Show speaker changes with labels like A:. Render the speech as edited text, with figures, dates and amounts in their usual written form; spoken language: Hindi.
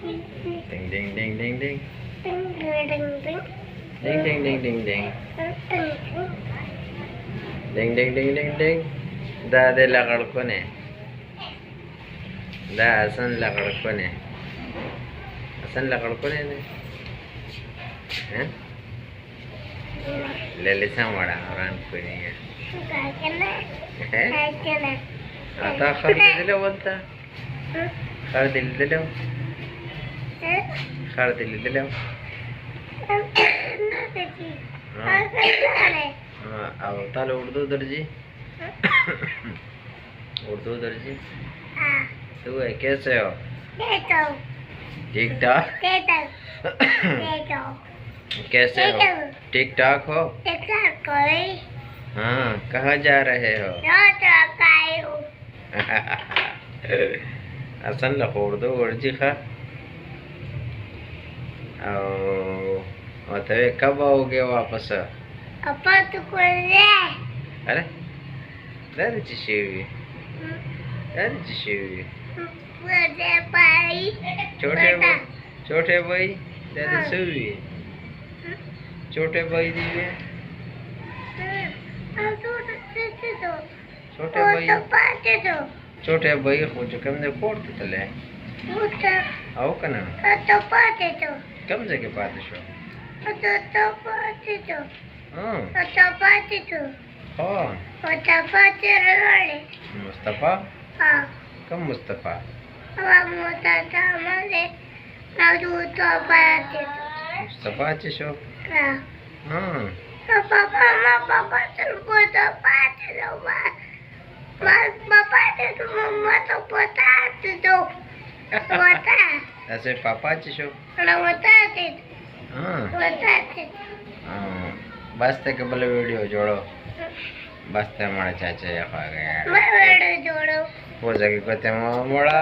A: Ding ding ding ding ding.
B: Ding ding ding ding.
A: Ding ding ding ding ding.
B: Ding.
A: Ding ding ding ding ding. दादे लकड़को ने दा हसन लकड़को ने हसन लकड़को ने हैं ले ले सामड़ा औरन को नहीं है आता खरीद ले बोलता खरीद ले खरीद ले अब तालो उर्दू दर्जी उर्दू दर्जी तू है कैसे हो ठीक ठाक कैसे हो ठीक ठाक हो हाँ कहाँ जा रहे हो असन लखोड़ दो वर्जी खा और तवे कब आओगे वापस अरे दादा चिशेवी छोटे भाई दादा सुवी छोटे भाई दिवे छोटे भाई खुद कम ने पोर्ट तले आओ कना कम जगह पाते शो हाँ मुस्तफा कम मुस्तफा मुस्तफा अच्छे शो हाँ ऐसे पापा अच्छे शो हाँ बस तक बोले वीडियो जोड़ो बस ते हमारे चाचा या खा गया
B: जोड़ो
A: हो सके कहते मोड़ा